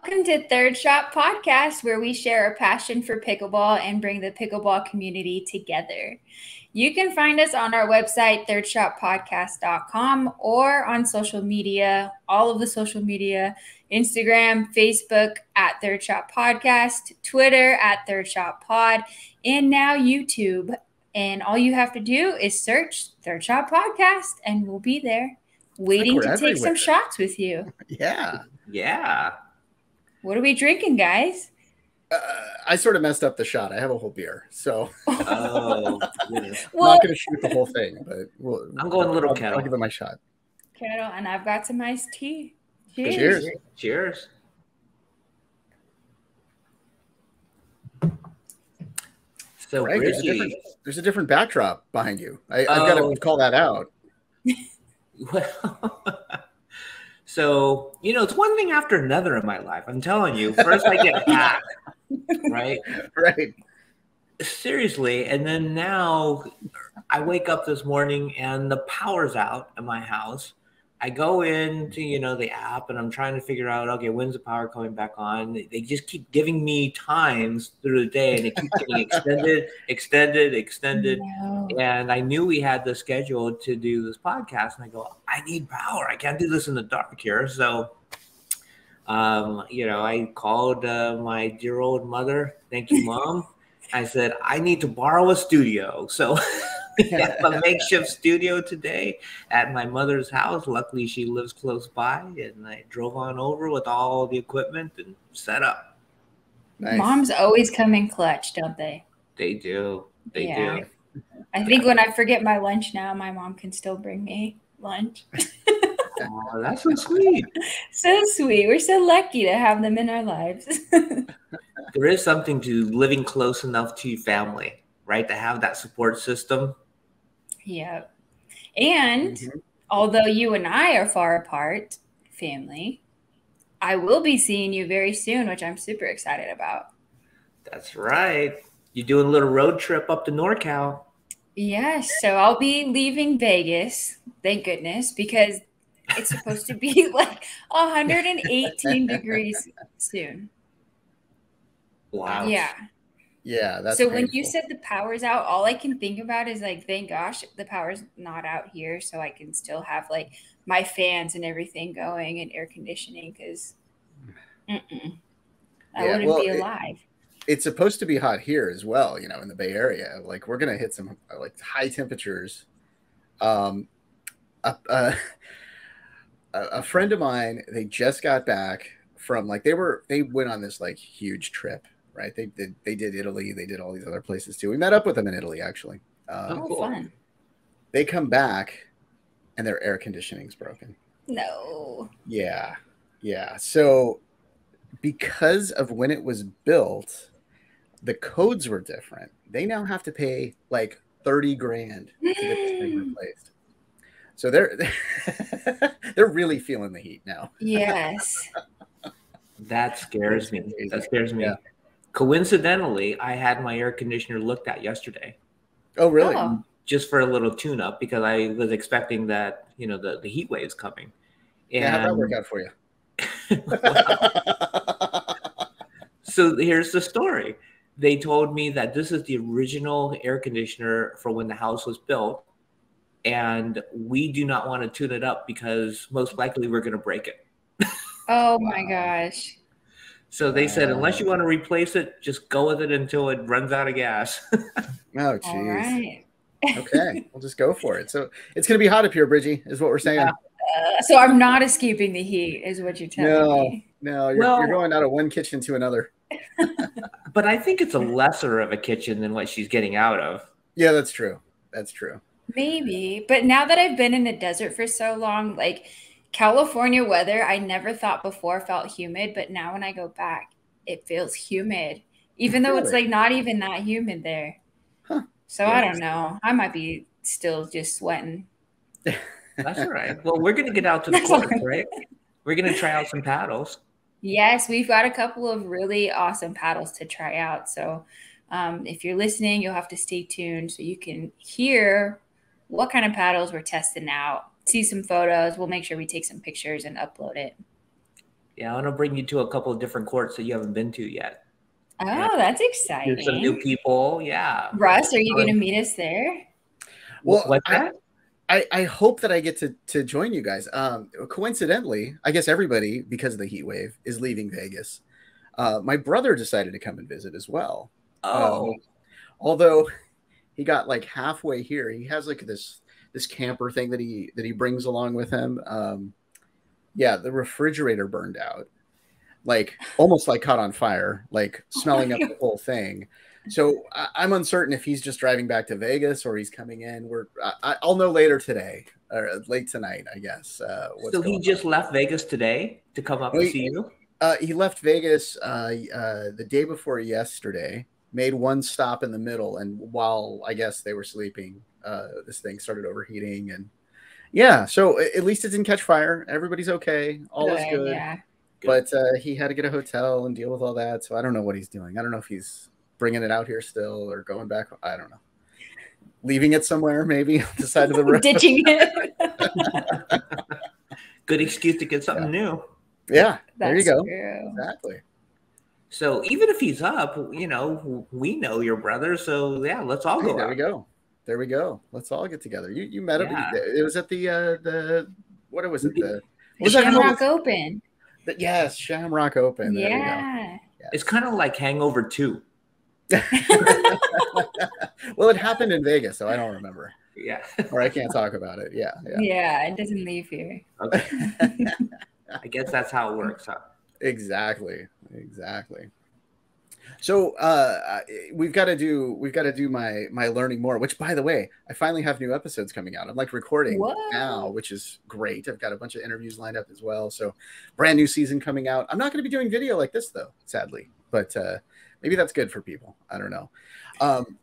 Welcome to Third Shot Podcast, where we share our passion for pickleball and bring the pickleball community together. You can find us on our website, thirdshotpodcast.com, or on social media, all of the social media, Instagram, Facebook at Third Shot Podcast, Twitter at Third Shot Pod, and now YouTube. And all you have to do is search Third Shot Podcast, and we'll be there waiting to take some shots with you. Yeah. What are we drinking, guys? I sort of messed up the shot. I have a whole beer, so Well, I'm not going to shoot the whole thing, but I'm going a little kettle. I'll give it my shot. Kettle, and I've got some iced tea. Cheers. Cheers. So, right, there's a different backdrop behind you. I've got to call that out. Well, so, it's one thing after another in my life. I'm telling you. First, I get hacked, right? Right. Seriously. And then now I wake up this morning and the power's out at my house. I go into, the app and I'm trying to figure out, okay, when's the power coming back on? They just keep giving me times through the day and it keeps getting extended. No. And I knew we had the schedule to do this podcast and I go, I need power. I can't do this in the dark here. So, I called my dear old mother. Thank you, Mom. I said, I need to borrow a studio. So we have a makeshift studio today at my mother's house. Luckily, she lives close by, and I drove on over with all the equipment and set up. Nice. Moms always come in clutch, don't they? They do. They do. I think when I forget my lunch now, my mom can still bring me lunch. Oh, that's so sweet. So sweet. We're so lucky to have them in our lives. There is something to living close enough to your family, right? To have that support system. Yeah. And although you and I are far apart, family, I will be seeing you very soon, which I'm super excited about. That's right. You're doing a little road trip up to NorCal. Yes. So I'll be leaving Vegas, thank goodness, because it's supposed to be like 118 degrees soon. Wow. Yeah. Yeah, that's so painful. When you said the power's out, all I can think about is like, thank gosh the power's not out here, so I can still have like my fans and everything going and air conditioning, because I wouldn't be alive. It's supposed to be hot here as well, in the Bay Area. Like we're gonna hit some like high temperatures. A friend of mine, they just got back from they went on this like huge trip. Right, they did Italy. They did all these other places too. We met up with them in Italy, actually. Cool. Fun. They come back, and their air conditioning's broken. No. Yeah. So, because of when it was built, the codes were different. They now have to pay like $30,000 to get this thing replaced. So they're really feeling the heat now. Yes. That scares me. That scares me. Yeah. Coincidentally, I had my air conditioner looked at yesterday. Oh, really? Just for a little tune-up, because I was expecting that, the heat wave's coming. And how'd that work out for you? So here's the story. They told me that this is the original air conditioner for when the house was built, and we do not want to tune it up because most likely we're going to break it. Oh, my gosh. So they said, unless you want to replace it, just go with it until it runs out of gas. Oh, geez. All right. Okay, we'll just go for it. So it's going to be hot up here, Bridgie, is what we're saying. So I'm not escaping the heat, is what you're telling me. No, you're going out of one kitchen to another. But I think it's a lesser of a kitchen than what she's getting out of. Yeah, that's true. Maybe. But now that I've been in the desert for so long, like California weather, I never thought before felt humid, but now when I go back, it feels humid, even though it's like not even that humid there. Huh. So I don't know. I might be still just sweating. That's all right. Well, we're going to get out to the court, right? We're going to try out some paddles. Yes, we've got a couple of really awesome paddles to try out. So if you're listening, you'll have to stay tuned so you can hear what kind of paddles we're testing out. See some photos. We'll make sure we take some pictures and upload it. Yeah, I want to bring you to a couple of different courts that you haven't been to yet. Oh, that's Here's some new exciting. people. Yeah. Russ, are you going to meet us there? Well, What's that? I hope that I get to join you guys. Coincidentally, I guess everybody, because of the heat wave, is leaving Vegas. My brother decided to come and visit as well. Oh. Although he got like halfway here, he has like this camper thing that he brings along with him. Yeah, the refrigerator burned out, like almost like caught on fire, like smelling up the whole thing. So I'm uncertain if he's just driving back to Vegas or he's coming in. I'll know later today or late tonight, I guess. So he just left Vegas today to come up to see you? He left Vegas the day before yesterday, made one stop in the middle, and while I guess they were sleeping, this thing started overheating, and yeah, so at least it didn't catch fire. Everybody's okay. All is good. Yeah. But he had to get a hotel and deal with all that. So I don't know what he's doing. I don't know if he's bringing it out here still or going back. I don't know. Leaving it somewhere, maybe on the side of the road. Ditching it. Good excuse to get something new. Yeah, there you go. True. Exactly. So even if he's up, we know your brother. So yeah, let's all go. There we go. There we go. Let's all get together. You met him. It was at the what was it? The Shamrock Open. Yes, Shamrock Open. There yeah. Yes. It's kind of like Hangover 2. Well, it happened in Vegas, so I don't remember. Yeah. Or I can't talk about it. Yeah. Yeah, it doesn't leave here. Okay. I guess that's how it works, huh? Exactly. So we've got to do my learning more, which by the way, I finally have new episodes coming out. I'm like recording now, which is great. I've got a bunch of interviews lined up as well. So brand new season coming out. I'm not going to be doing video like this though, sadly, but maybe that's good for people. I don't know.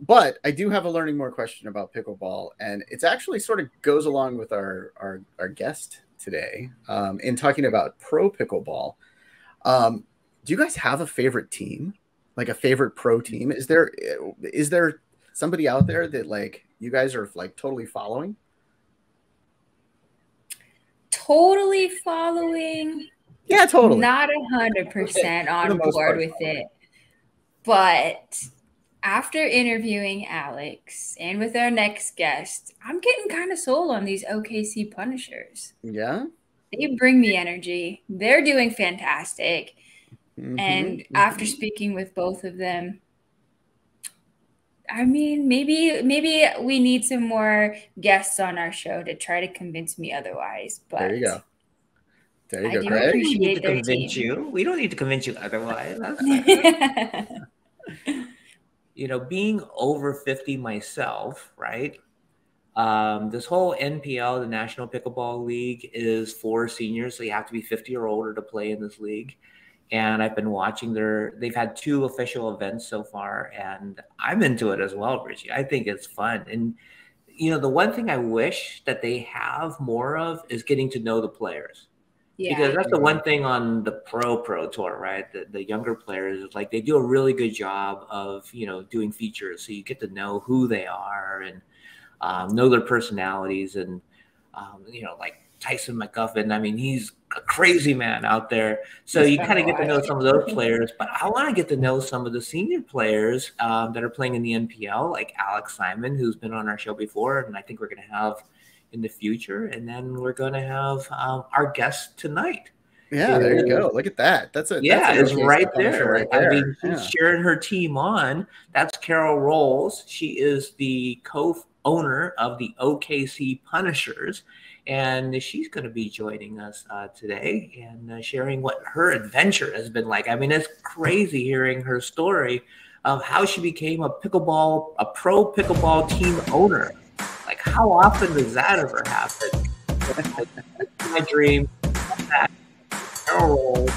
But I do have a learning more question about pickleball, and it's actually sort of goes along with our guest today in talking about pro pickleball. Do you guys have a favorite team? Like a favorite pro team? Is there somebody out there that like you guys are like totally following? Totally following. Yeah, totally. Not 100% on board with it. But after interviewing Alex and with our next guest, I'm getting kind of sold on these OKC Punishers. Yeah. They bring me energy. They're doing fantastic. And after speaking with both of them, I mean, maybe we need some more guests on our show to try to convince me otherwise. But there you go. There you go, Greg. Appreciate their team. You. We don't need to convince you otherwise. Being over 50 myself, right? This whole NPL, the National Pickleball League, is for seniors, so you have to be 50 or older to play in this league. And I've been watching they've had 2 official events so far, and I'm into it as well, Bridgie. I think it's fun. And, the one thing I wish that they have more of is getting to know the players. Yeah. Because that's the one thing on the pro tour, right? The younger players, is like they do a really good job of, doing features. So you get to know who they are and know their personalities and, like Tyson McGuffin. I mean, he's a crazy man out there. So you kind of get to know some of those players. But I want to get to know some of the senior players that are playing in the NPL, like Alex Simon, who's been on our show before. And I think we're going to have in the future. And then we're going to have our guest tonight. Yeah, there you go. Look at that. It's right there. I mean, she's cheering her team on. That's Carol Rowles. She is the co-owner of the OKC Punishers. And she's going to be joining us today and sharing what her adventure has been like. I mean, it's crazy hearing her story of how she became a pro pickleball team owner. Like, how often does that ever happen? My dream. Carol Rowles,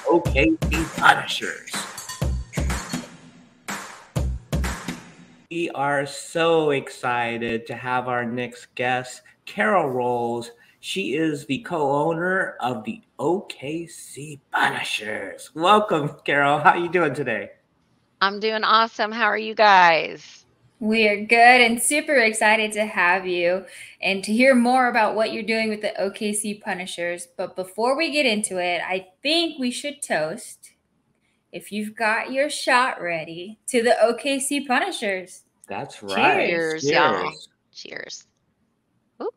OKC Punishers. We are so excited to have our next guest, Carol Rowles. She is the co-owner of the OKC Punishers. Welcome, Carol. How are you doing today? I'm doing awesome. How are you guys? We are good and super excited to have you and to hear more about what you're doing with the OKC Punishers. But before we get into it, I think we should toast, if you've got your shot ready, to the OKC Punishers. That's right. Cheers. Cheers, y'all. Cheers. Ooh.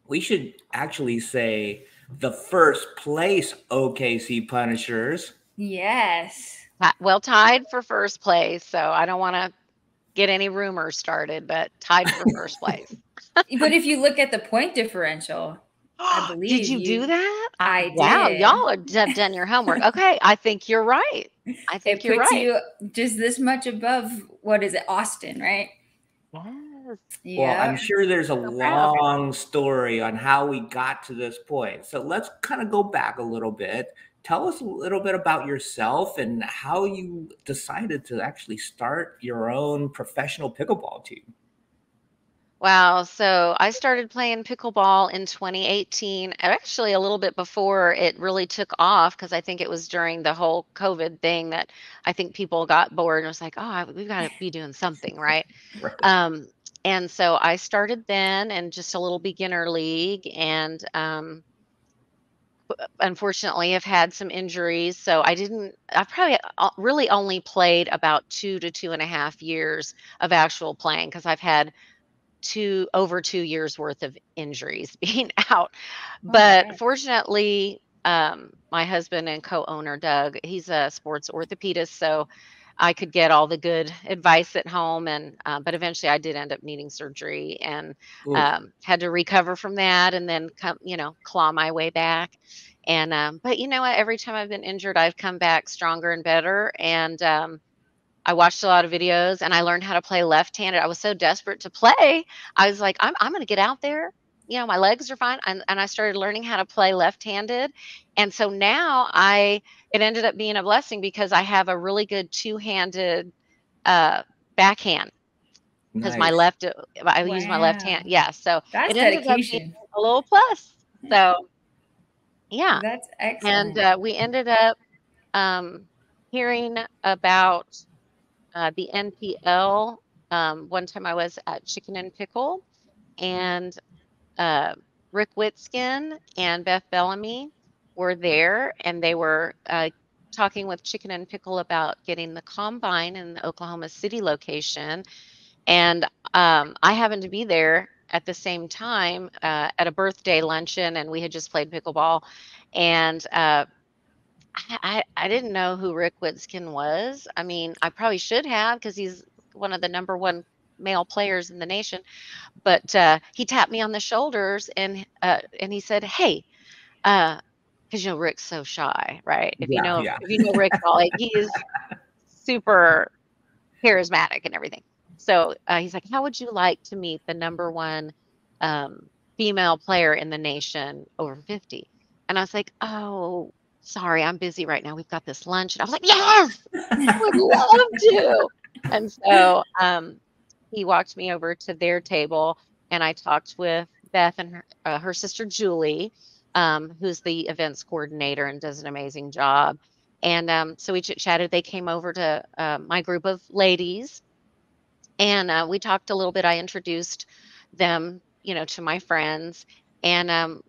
We should actually say the first place OKC Punishers. Yes. Well, tied for first place. So I don't want to get any rumors started, but tied for first place. But if you look at the point differential, I believe Did you do that? I Wow, did. y'all have done your homework. Okay, I think you're right. I think It you're puts right. you just this much above, what is it, Austin, right? Yes. Well, I'm Yeah. sure there's a So proud. long story on how we got to this point. So let's kind of go back a little bit. Tell us a little bit about yourself and how you decided to actually start your own professional pickleball team. Wow. So I started playing pickleball in 2018, actually a little bit before it really took off, because I think it was during the whole COVID thing that I think people got bored and was like, oh, we've got to be doing something, right? Right. And so I started then in just a little beginner league, and unfortunately have had some injuries. So I probably really only played about 2 to 2.5 years of actual playing, because I've had over 2 years worth of injuries being out. But right. fortunately, my husband and co-owner Doug, he's a sports orthopedist, so I could get all the good advice at home. And but eventually, I did end up needing surgery and Oof. had to recover from that, and then claw my way back. And but you know what? Every time I've been injured, I've come back stronger and better. And I watched a lot of videos and I learned how to play left-handed. I was so desperate to play. I was like, I'm going to get out there. You know, my legs are fine. And I started learning how to play left-handed. And so now it ended up being a blessing, because I have a really good two-handed uh, backhand, because Nice. I use my left hand. Wow. Yeah. So That's it ended up being dedication. a little plus. So yeah. That's And excellent. we ended up hearing about the NPL. One time I was at Chicken N Pickle, and Rick Whitskin and Beth Bellamy were there, and they were talking with Chicken N Pickle about getting the combine in the Oklahoma City location. And I happened to be there at the same time at a birthday luncheon, and we had just played pickleball. And I didn't know who Rick Whitskin was. I mean, I probably should have, because he's one of the number one male players in the nation. But he tapped me on the shoulders, and he said, "Hey," because Rick's so shy, right? If you Yeah, know yeah. if you know Rick at all, like, he is super charismatic and everything. So he's like, "How would you like to meet the number one female player in the nation over 50?" And I was like, "Oh, sorry, I'm busy right now. We've got this lunch." And I was like, "Yes, I would love to." And so he walked me over to their table, and I talked with Beth and her sister Julie, who's the events coordinator and does an amazing job. And so we chit chatted. They came over to my group of ladies, and we talked a little bit. I introduced them, to my friends, and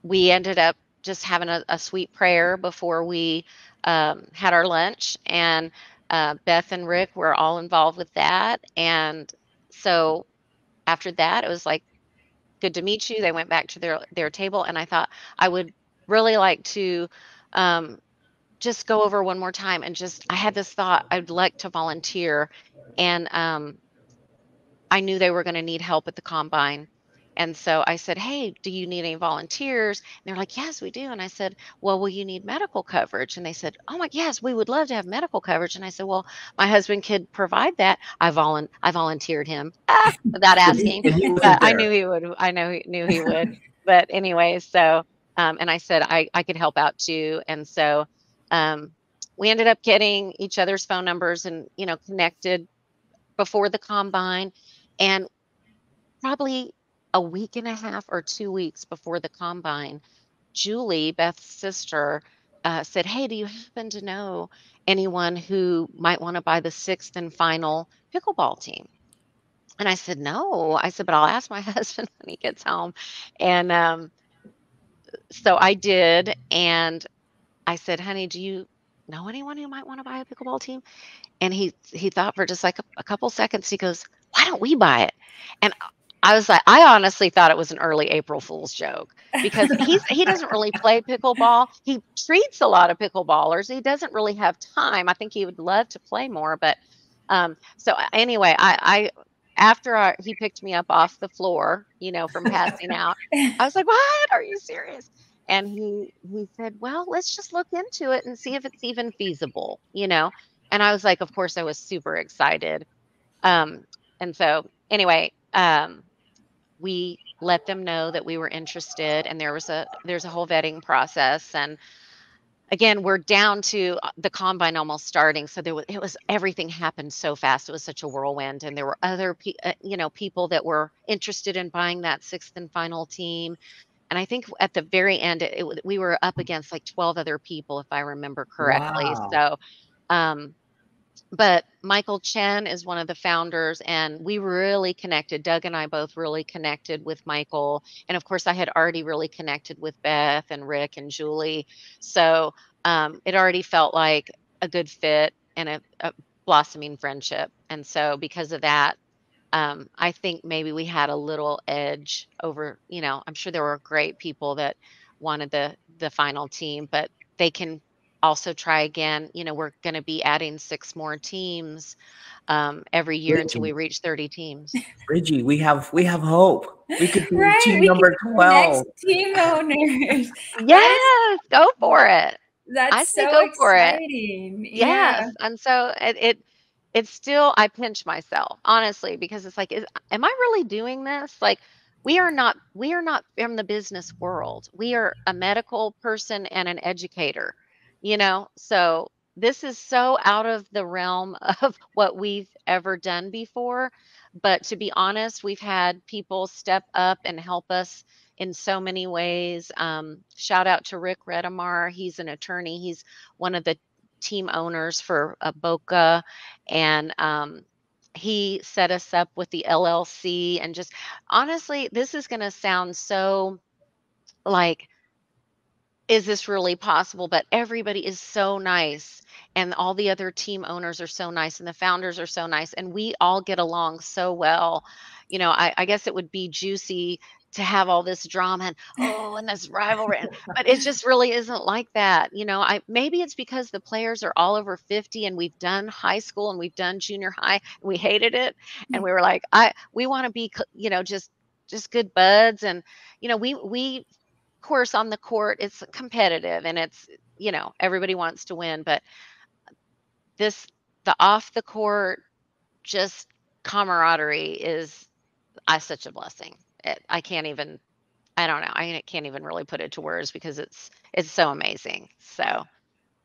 we ended up just having a sweet prayer before we had our lunch. And Beth and Rick were all involved with that. And so after that, it was like, good to meet you. They went back to their table, and I thought I would really like to um, just go over one more time. And I had this thought, I'd like to volunteer. And I knew they were going to need help at the combine. And so I said, "Hey, do you need any volunteers?" And they're like, "Yes, we do." And I said, "Well, will you need medical coverage?" And they said, "Oh my, yes, we would love to have medical coverage." And I said, "Well, my husband could provide that." I volunteered him without asking, And he but wasn't I there. knew he would. Knew he would. But anyway, so and I said I could help out too. And so um, we ended up getting each other's phone numbers, and connected before the combine. And probably a week and a half or 2 weeks before the combine, Julie, Beth's sister, said, "Hey, do you happen to know anyone who might want to buy the sixth and final pickleball team?" And I said, no. I said, but I'll ask my husband when he gets home. And so I did. And I said, honey, do you know anyone who might want to buy a pickleball team? And he thought for just like a couple seconds. He goes, why don't we buy it? And I was like, I honestly thought it was an early April Fool's joke because he doesn't really play pickleball. He treats a lot of pickleballers. He doesn't really have time. I think he would love to play more, but so anyway, I after he picked me up off the floor, from passing out, I was like, "What? Are you serious?" And he said, "Well, let's just look into it and see if it's even feasible." And I was like, of course, I was super excited. Um, and so anyway, we let them know that we were interested, and there's a whole vetting process. And again, we're down to the combine almost starting, so everything happened so fast. It was such a whirlwind, and there were other people that were interested in buying that sixth and final team. And I think at the very end, we were up against like 12 other people, if I remember correctly. Wow. So, um, but Michael Chen is one of the founders, and we really connected. Doug and I both really connected with Michael. And of course, I had already really connected with Beth and Rick and Julie. So it already felt like a good fit and a blossoming friendship. And so because of that, I think maybe we had a little edge over, I'm sure there were great people that wanted the final team, but they can also try again. We're going to be adding 6 more teams every year until we reach 30 teams. Bridgie, we have hope. We could be Right, team we number could be the 12. next team owners. Yes, go for it. I That's say so go for it. exciting. Yeah. Yes, and so it's still, I pinch myself, honestly, because it's like, am I really doing this? Like, we are not from the business world. We are a medical person and an educator. So this is so out of the realm of what we've ever done before. But to be honest, we've had people step up and help us in so many ways. Shout out to Rick Redamar. He's an attorney. He's one of the team owners for Boca, and he set us up with the LLC. And just honestly, this is going to sound so like, is this really possible? But everybody is so nice, and all the other team owners are so nice, and the founders are so nice, and we all get along so well. I guess it would be juicy to have all this drama and this rivalry, but it just really isn't like that. Maybe it's because the players are all over 50, and we've done high school and we've done junior high, and we hated it, and we were like, we want to be, just good buds. And we course on the court it's competitive, and it's everybody wants to win, but the off the court, just camaraderie is such a blessing. I don't know, I can't even really put it to words because it's so amazing. So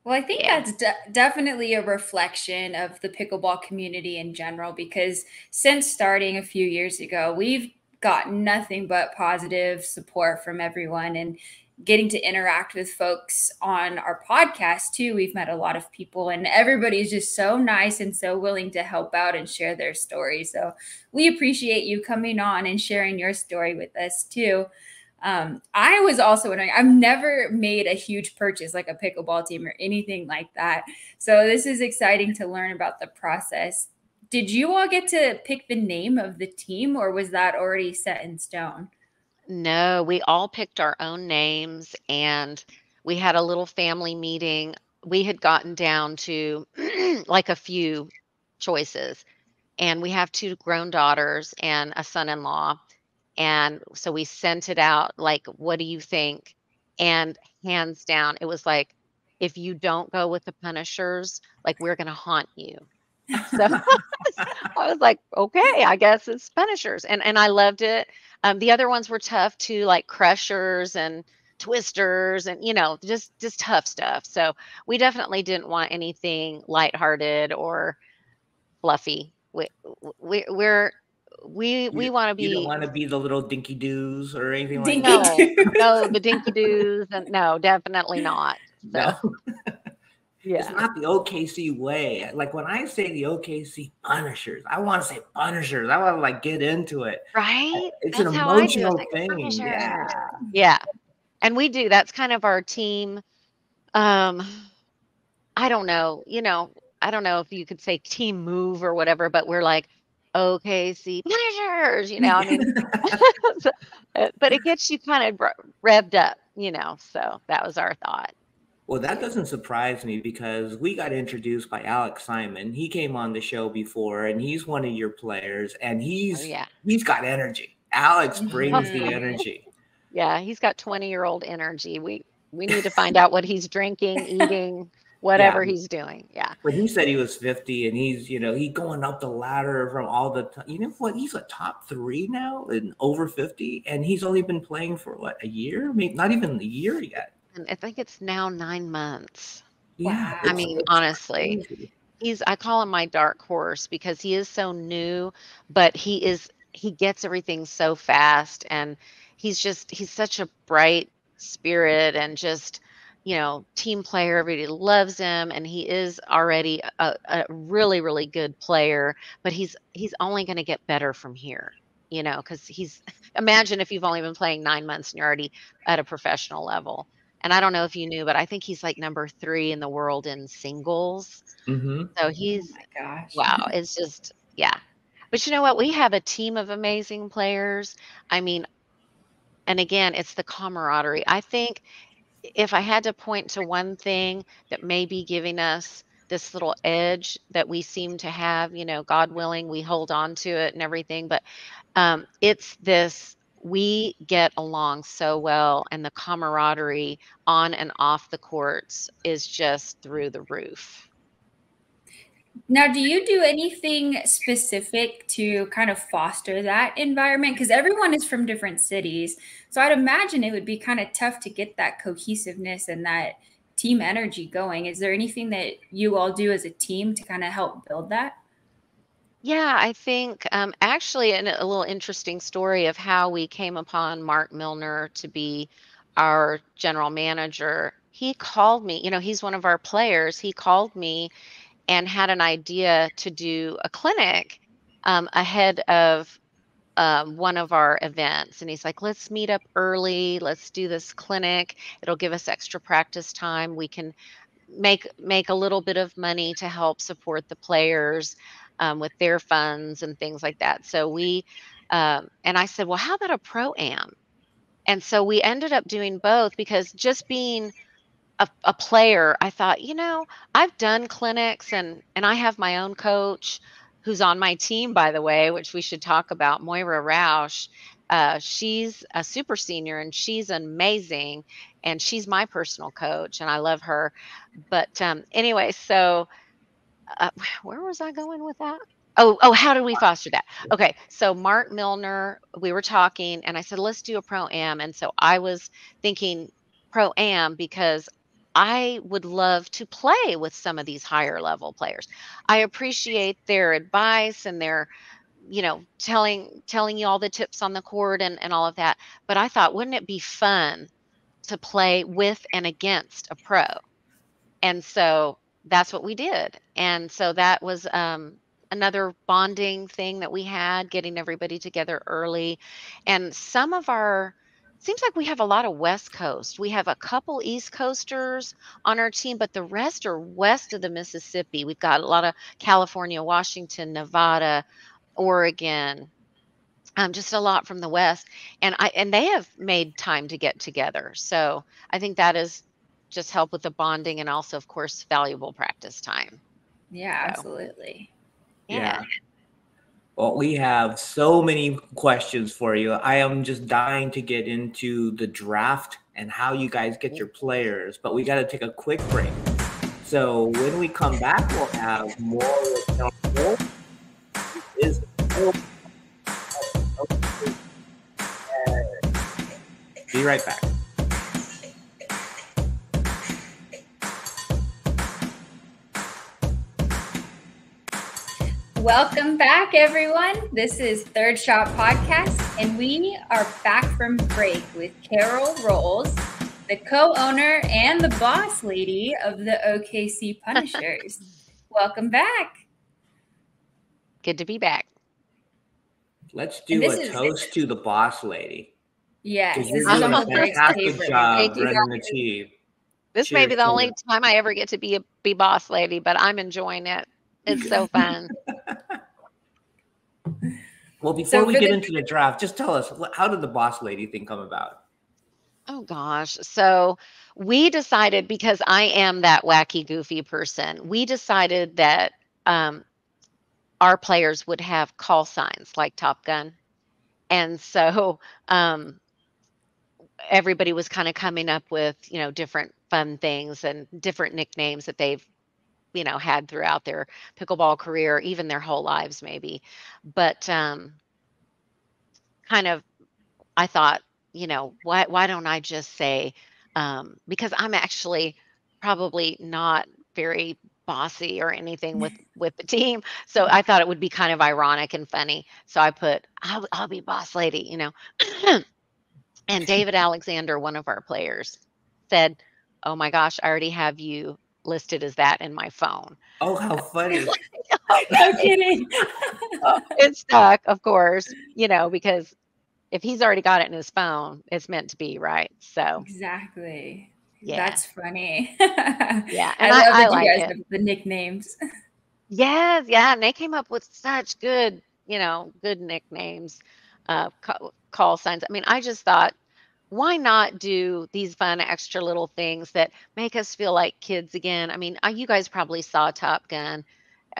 Well, I think yeah. that's definitely a reflection of the pickleball community in general, because since starting a few years ago, we've got nothing but positive support from everyone, and getting to interact with folks on our podcast too. We've met a lot of people, and everybody's just so nice and so willing to help out and share their story. So we appreciate you coming on and sharing your story with us too. I was also wondering, I've never made a huge purchase like a pickleball team or anything like that. So this is exciting to learn about the process. Did you all get to pick the name of the team, or was that already set in stone? No, we all picked our own names, and we had a little family meeting. We had gotten down to like a few choices, and we have 2 grown daughters and a son-in-law. And so we sent it out like, what do you think? And hands down, it was like, if you don't go with the Punishers, like, we're going to haunt you. So I was like, okay, I guess it's Punishers. And I loved it. The other ones were tough too, like Crushers and Twisters, and just tough stuff. So we definitely didn't want anything lighthearted or fluffy. We want to You don't be. want to be the little dinky doos or anything like Dinky that. No, the dinky doos, and no, definitely not. So No. It's not the OKC way. Like when I say the OKC Punishers, I want to say Punishers. I want to like get into it. Right? It's That's an how I do. It's emotional like thing. Punishers. Yeah. Yeah. And we do. That's kind of our team. I don't know, I don't know if you could say team move or whatever, but we're like, OKC Punishers, I mean, so, but it gets you kind of revved up, so that was our thought. Well, that doesn't surprise me because we got introduced by Alex Simon. He came on the show before and he's one of your players and he's got energy. Alex brings the energy. Yeah, he's got 20-year-old energy. We need to find out what he's drinking, eating, whatever he's doing. Yeah. But he said he was 50 and he's, he going up the ladder from all the time. You know what? He's a top 3 now and over 50. And he's only been playing for a year? Maybe not even a year yet. And I think it's now 9 months. Yeah. I mean, honestly, I call him my dark horse because he is so new, but he gets everything so fast. And he's such a bright spirit and just, team player. Everybody loves him, and he is already a really, really good player. But he's only going to get better from here, because imagine if you've only been playing 9 months and you're already at a professional level. And I don't know if you knew, but I think he's like number 3 in the world in singles. Mm-hmm. So he's, oh my gosh. Wow, it's just, yeah. But you know what? We have a team of amazing players. I mean, and again, it's the camaraderie. I think if I had to point to one thing that may be giving us this little edge that we seem to have, God willing, we hold on to it and everything, but it's this, we get along so well, and the camaraderie on and off the courts is just through the roof. Now, do you do anything specific to kind of foster that environment? Because everyone is from different cities. So I'd imagine it would be kind of tough to get that cohesiveness and that team energy going. Is there anything that you all do as a team to kind of help build that? Yeah, I think actually a little interesting story of how we came upon Mark Milner to be our general manager. He called me, he's one of our players. He called me and had an idea to do a clinic ahead of one of our events. And he's like, let's meet up early. Let's do this clinic. It'll give us extra practice time. We can make a little bit of money to help support the players with their funds and things like that. So we, and I said, well, how about a pro-am? And so we ended up doing both, because just being a player, I thought, I've done clinics and I have my own coach who's on my team, by the way, which we should talk about, Moira Rowles. She's a super senior and she's amazing, and she's my personal coach and I love her. But anyway, so where was I going with that? Oh, how do we foster that? Okay, so Mark Milner, we were talking and I said, let's do a pro-am. And so I was thinking pro-am because I would love to play with some of these higher level players. I appreciate their advice and their, telling you all the tips on the court and all of that. But I thought, wouldn't it be fun to play with and against a pro? And so that's what we did. And so that was another bonding thing that we had, getting everybody together early. And seems like we have a lot of West Coast. We have a couple East Coasters on our team, but the rest are west of the Mississippi. We've got a lot of California, Washington, Nevada, Oregon, just a lot from the West. And they have made time to get together. So I think that is just help with the bonding and also, of course, valuable practice time. Yeah, absolutely. Yeah. Well, we have so many questions for you. I am just dying to get into the draft and how you guys get your players, but we got to take a quick break. So when we come back, we'll have more with be right back. Welcome back, everyone. This is Third Shot Podcast, and we are back from break with Carol Rowles, the co-owner and the boss lady of the OKC Punishers. Welcome back. Good to be back. Let's do a toast to the boss lady. Yes, because you're doing a fantastic job running the team. This may be the only time I ever get to be boss lady, but I'm enjoying it. It's so fun. Well, before we get into the draft, just tell us, how did the boss lady thing come about? Oh, gosh. So we decided, because I am that wacky, goofy person, we decided that our players would have call signs like Top Gun. And so everybody was kind of coming up with, different fun things and different nicknames that they've, had throughout their pickleball career, even their whole lives maybe. But kind of, I thought, why don't I just say, because I'm actually probably not very bossy or anything with the team. So I thought it would be kind of ironic and funny. So I put, I'll be boss lady, And David Alexander, one of our players, said, "Oh my gosh, I already have you listed as that in my phone." Oh, how funny. No kidding. It stuck, of course, because if he's already got it in his phone, it's meant to be, right? So exactly. Yeah. That's funny. Yeah. And I love that like you guys have the nicknames. Yes, yeah. And they came up with such good, good nicknames, call signs. I mean, I just thought, why not do these fun extra little things that make us feel like kids again? I mean, you guys probably saw Top Gun.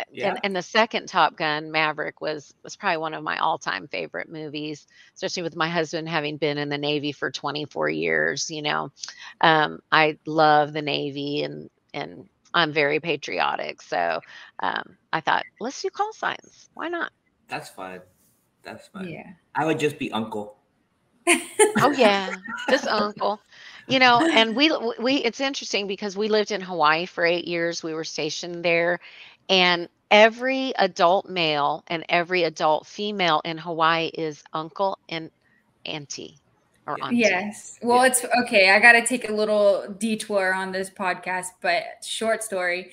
Yeah. And the second Top Gun, Maverick, was probably one of my all-time favorite movies, especially with my husband having been in the Navy for 24 years. I love the Navy, and I'm very patriotic. So I thought, let's do call signs. Why not? That's fun. That's fun. Yeah. I would just be uncle. Oh yeah, just uncle. And we it's interesting because we lived in Hawaii for 8 years. We were stationed there, and every adult male and every adult female in Hawaii is uncle and auntie or auntie. Yes. Well, it's okay. I got to take a little detour on this podcast, but short story.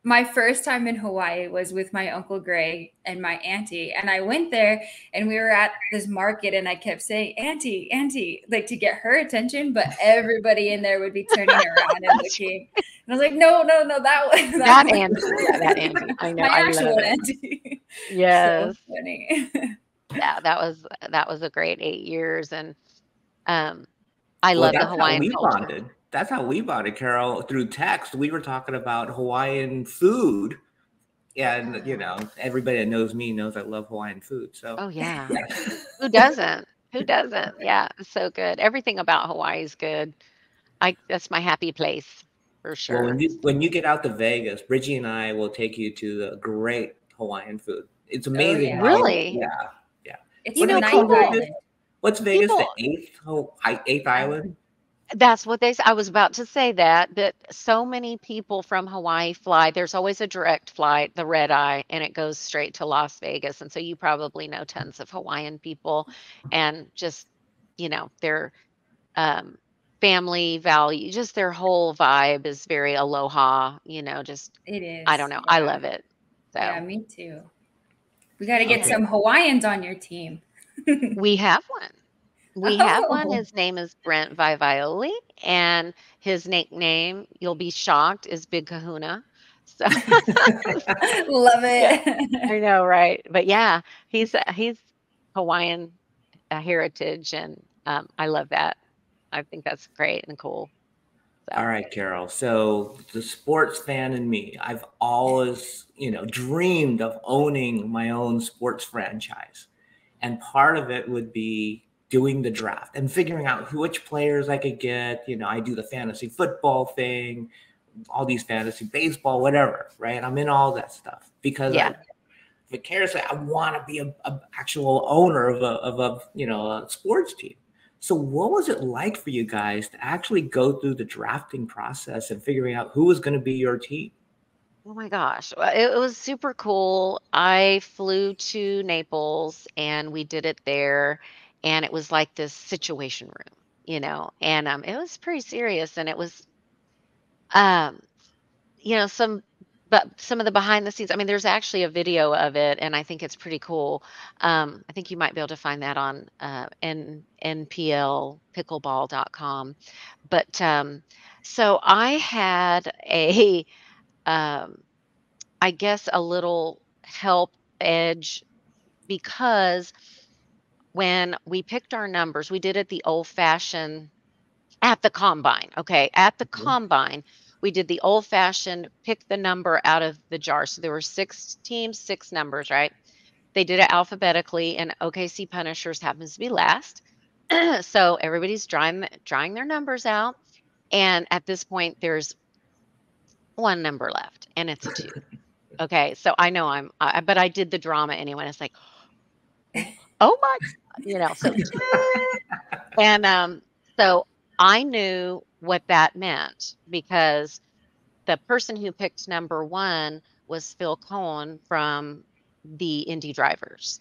My first time in Hawaii was with my Uncle Greg and my auntie. And I went there and we were at this market and I kept saying, Auntie, Auntie, like to get her attention. But everybody in there would be turning around and looking. And I was like, no, that was that auntie. Yeah, that auntie. I know. My I actual love it. auntie. Yes. So funny. Yeah, that was a great 8 years. And I love the Hawaiian culture. That's how we bonded, Carol, through text. We were talking about Hawaiian food. And, everybody that knows me knows I love Hawaiian food. So. Oh, yeah. Who doesn't? Who doesn't? Yeah, it's so good. Everything about Hawaii is good. That's my happy place for sure. Well, when you get out to Vegas, Bridgie and I will take you to the great Hawaiian food. It's amazing. Oh, yeah. Really? Yeah. It's what's Vegas? The eighth island? That's what they say. I was about to say that so many people from Hawaii fly. There's always a direct flight, the red eye, and it goes straight to Las Vegas. And so you probably know tons of Hawaiian people, and just, their family value, just their whole vibe is very aloha, just, it is. I don't know. Yeah. I love it. So. Yeah, me too. We got to get some Hawaiians on your team. We have one. We have one. His name is Brent Vivioli, and his nickname, you'll be shocked, is Big Kahuna. So love it. Yeah, I know, right? But yeah, he's Hawaiian heritage, and I love that. I think that's great and cool. So. All right, Carol. So the sports fan in me, I've always, dreamed of owning my own sports franchise, and part of it would be doing the draft and figuring out which players I could get. I do the fantasy football thing, all these fantasy baseball, whatever, right? I'm in all that stuff because vicariously I want to be a actual owner of a sports team. So what was it like for you guys to actually go through the drafting process and figuring out who was going to be your team? Oh my gosh. Well, it was super cool. I flew to Naples and we did it there. And it was like this situation room. and it was pretty serious, and it was, um, some, but some of the behind the scenes. I mean, there's actually a video of it, and I think it's pretty cool. I think you might be able to find that on nplpickleball.com. But so I had um, I guess, a little help edge because when we picked our numbers, we did it the old fashioned at the combine. Okay. At the Mhm. combine, we did the old fashioned pick the number out of the jar. So there were 6 teams, 6 numbers, right? They did it alphabetically, and OKC Punishers happens to be last. So everybody's drawing their numbers out. And at this point, there's one number left, and it's a 2. Okay. So I know but I did the drama anyway. It's like, oh my, so 2. And so I knew what that meant because the person who picked number 1 was Phil Cohen from the Indy Drivers.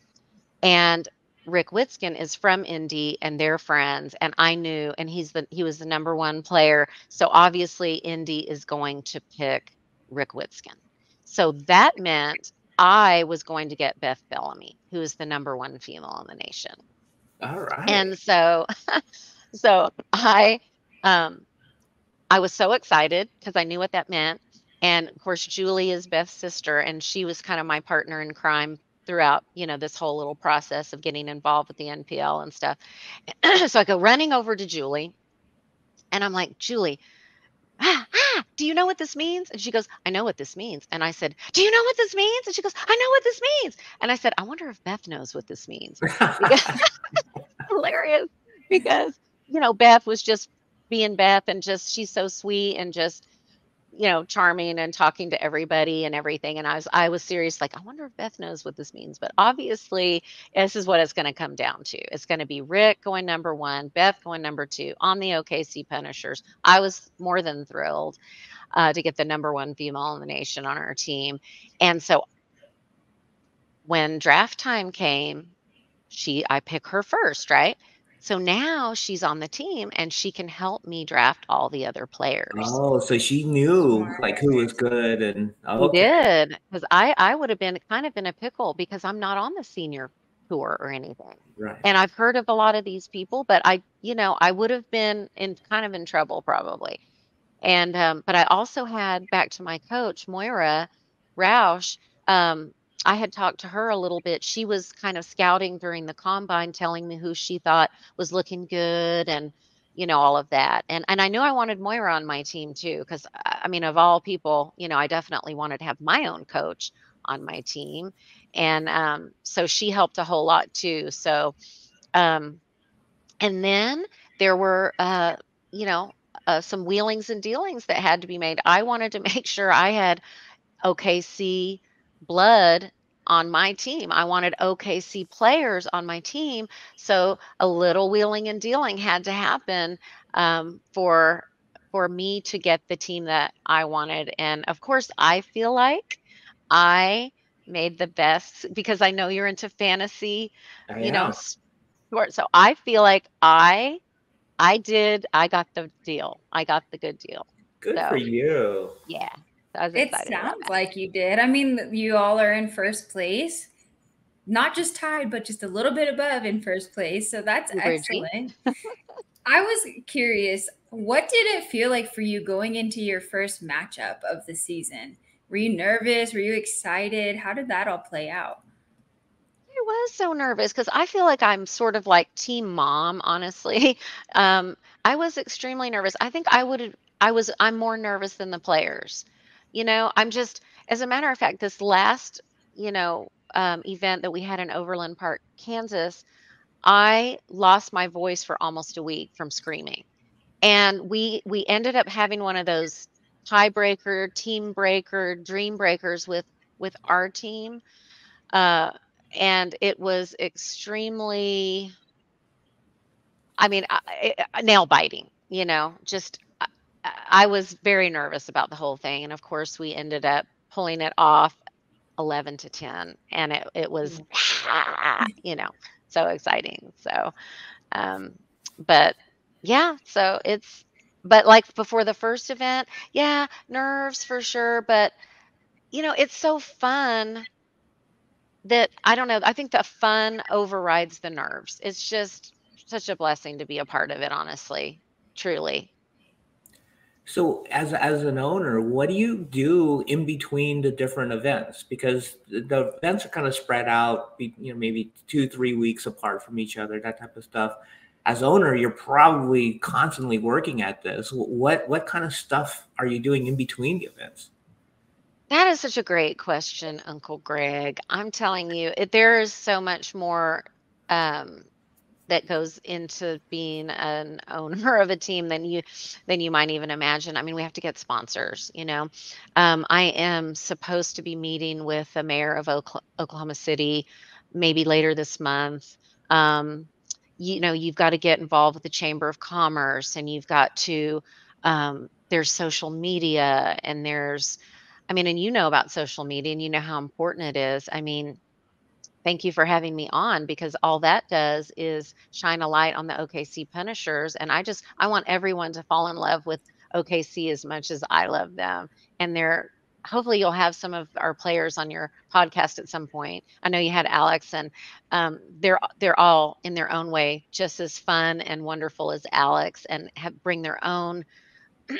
And Rick Witzkin is from Indy and they're friends. And I knew, and he was the number 1 player. So obviously Indy is going to pick Rick Witzkin. So that meant I was going to get Beth Bellamy, who is the number 1 female in the nation. All right. And so so I was so excited because I knew what that meant. And of course, Julie is Beth's sister, and she was kind of my partner in crime throughout, this whole little process of getting involved with the NPL and stuff. So I go running over to Julie, and I'm like, Julie, do you know what this means? And she goes, I know what this means. And I said, do you know what this means? And she goes, I know what this means. And I said, I wonder if Beth knows what this means. Because hilarious because Beth was just being Beth, and just she's so sweet and just charming and talking to everybody and everything. And I was serious, like, I wonder if Beth knows what this means. But obviously this is what it's going to come down to. It's going to be Rick going number 1, Beth going number 2 on the OKC Punishers. I was more than thrilled to get the number 1 female in the nation on our team. And so when draft time came, I pick her first, right? So now she's on the team and she can help me draft all the other players. Oh, so she knew Smart. like who was good and She okay. did, because I would have been kind of in a pickle because I'm not on the senior tour or anything. Right. And I've heard of a lot of these people, but I would have been in trouble probably. And but I also had, back to my coach, Moira Rowles, I had talked to her a little bit. She was kind of scouting during the combine, telling me who she thought was looking good and all of that. And I knew I wanted Moira on my team too, because I mean, of all people, I definitely wanted to have my own coach on my team. And so she helped a whole lot too. So um and then there were, some wheelings and dealings that had to be made. I wanted to make sure I had OKC blood on my team. I wanted OKC players on my team. So a little wheeling and dealing had to happen for me to get the team that I wanted. And of course, I feel like I made the best, because I know you're into fantasy, I you know, am. sport. So I feel like I got the deal. I got the good deal. Good for So you. yeah, I was It excited about sounds that. like you did. I mean, you all are in first place, not just tied, but just a little bit above in first place. So that's You, Bridgie. excellent. I was curious, what did it feel like for you going into your first matchup of the season? Were you nervous? Were you excited? How did that all play out? I was so nervous because I feel like I'm sort of like team mom, honestly. I was extremely nervous. I think I'm more nervous than the players. I'm just, as a matter of fact, this last, event that we had in Overland Park, Kansas, I lost my voice for almost a week from screaming. And we ended up having one of those tiebreaker, team breaker, dream breakers with our team. Uh, and it was extremely, I mean, nail biting, just I was very nervous about the whole thing. And of course, we ended up pulling it off 11-10. And it was, so exciting. So, um, but Yeah, so but like before the first event, yeah, nerves for sure, but it's so fun that I don't know, I think the fun overrides the nerves. It's just such a blessing to be a part of it, honestly, truly. So as an owner, what do you do in between the different events? Because the events are kind of spread out, maybe 2, 3 weeks apart from each other, that type of stuff. As owner, you're probably constantly working at this. What kind of stuff are you doing in between the events? That is such a great question, Uncle Greg. I'm telling you, there is so much more um, that goes into being an owner of a team than you might even imagine. I mean, we have to get sponsors. I am supposed to be meeting with the mayor of Oklahoma City maybe later this month. Um, you've got to get involved with the Chamber of Commerce, and you've got to there's social media, and and you know about social media, and you know how important it is. I mean, thank you for having me on, because all that does is shine a light on the OKC Punishers. And I want everyone to fall in love with OKC as much as I love them. And hopefully you'll have some of our players on your podcast at some point. I know you had Alex, and they're all in their own way just as fun and wonderful as Alex, and bring their own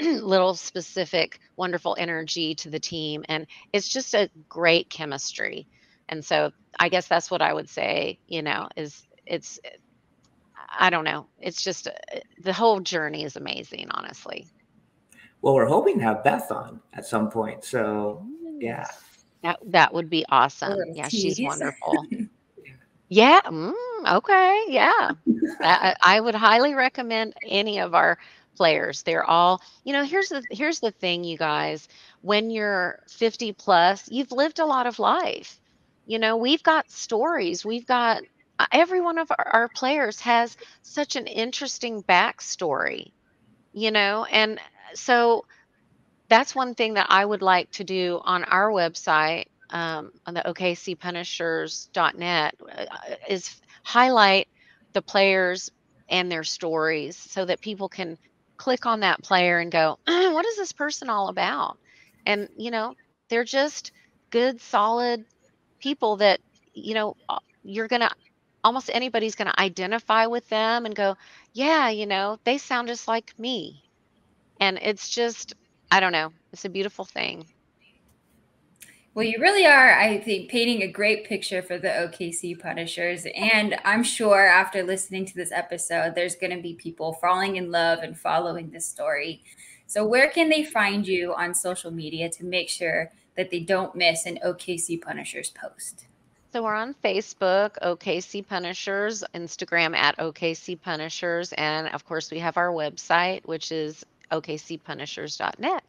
little specific wonderful energy to the team, and it's just a great chemistry. And so I guess that's what I would say, is I don't know, it's just the whole journey is amazing, honestly. Well, we're hoping to have Beth on at some point. So yeah. Yes. That would be A awesome. little Yeah, she's tease. wonderful. Yeah, okay, yeah. I would highly recommend any of our players. They're all, here's the thing, you guys. When you're 50 plus, you've lived a lot of life. We've got stories. We've got every one of our players has such an interesting backstory, and so that's one thing that I would like to do on our website, on the okcpunishers.net, is highlight the players and their stories so that people can click on that player and go, what is this person all about? And, they're just good, solid people that, you're going to, almost anybody's going to identify with them and go, yeah, they sound just like me. And it's just, I don't know, it's a beautiful thing. Well, you really are, I think, painting a great picture for the OKC Punishers. And I'm sure after listening to this episode, there's going to be people falling in love and following this story. So, where can they find you on social media to make sure that they don't miss an OKC Punishers post? So we're on Facebook, OKC Punishers, Instagram at OKC Punishers, and of course we have our website, which is okcpunishers.net.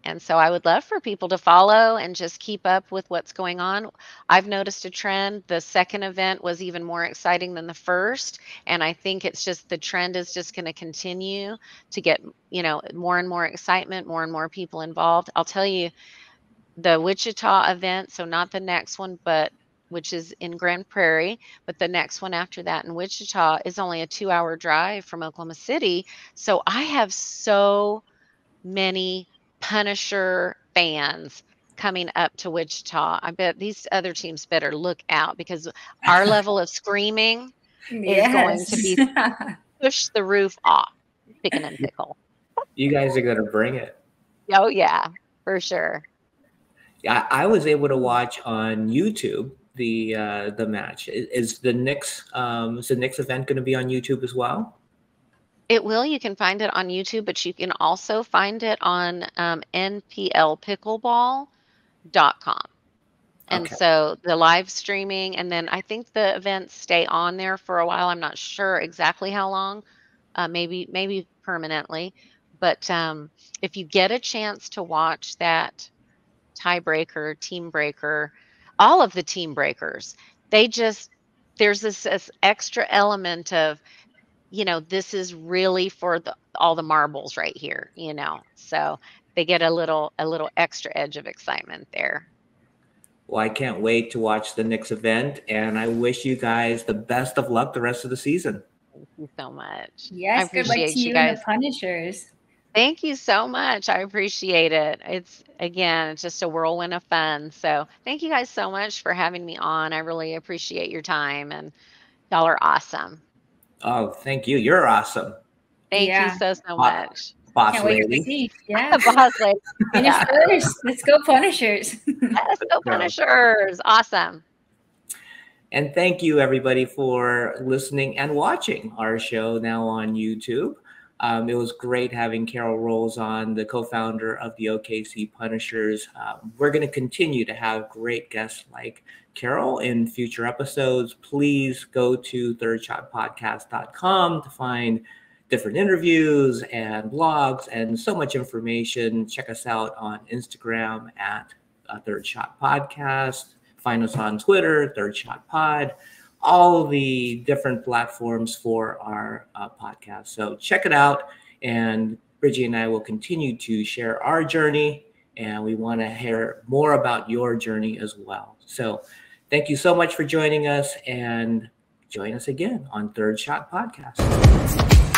And so I would love for people to follow and just keep up with what's going on. I've noticed a trend. The second event was even more exciting than the first. And I think it's just the trend is just going to continue to get, more and more excitement, more and more people involved. I'll tell you, the Wichita event, so not the next one, but which is in Grand Prairie, but the next one after that in Wichita is only a 2-hour drive from Oklahoma City. So I have so many Punisher fans coming up to Wichita. I bet these other teams better look out, because our level of screaming is going to Yes. be push the roof off. Chicken and Pickle. You guys are going to bring it. Oh yeah, for sure. Yeah, I was able to watch on YouTube the match. Is the Knicks event going to be on YouTube as well? It will. You can find it on YouTube, but you can also find it on nplpickleball.com. And Okay. so the live streaming, and then I think the events stay on there for a while. I'm not sure exactly how long, maybe permanently. But if you get a chance to watch that tiebreaker, team breaker, all of the team breakers, they just there's this extra element of, this is really for all the marbles right here. So they get a little extra edge of excitement there. Well, I can't wait to watch the Knicks event, and I wish you guys the best of luck the rest of the season. Thank you so much. I Yes, good luck appreciate to you you and guys. the Punishers. Thank you so much. I appreciate it. It's just a whirlwind of fun. So thank you guys so much for having me on. I really appreciate your time, and y'all are awesome. Oh, thank you. You're awesome. Thank you Yeah. so Bo- much. Boss Can't wait to lady. see. Yeah. Boss lady. Finish Yeah. first. Let's go Punishers. Let's go go. Punishers. Awesome. And thank you, everybody, for listening and watching our show now on YouTube. It was great having Carol Rowles on, the co-founder of the OKC Punishers. We're going to continue to have great guests like Carol in future episodes. Please go to thirdshotpodcast.com to find different interviews and blogs and so much information. Check us out on Instagram at Third Shot Podcast. Find us on Twitter, Third Shot Pod, all the different platforms for our podcast. So check it out. And Bridgie and I will continue to share our journey. And we want to hear more about your journey as well. So thank you so much for joining us, and join us again on Third Shot Podcast.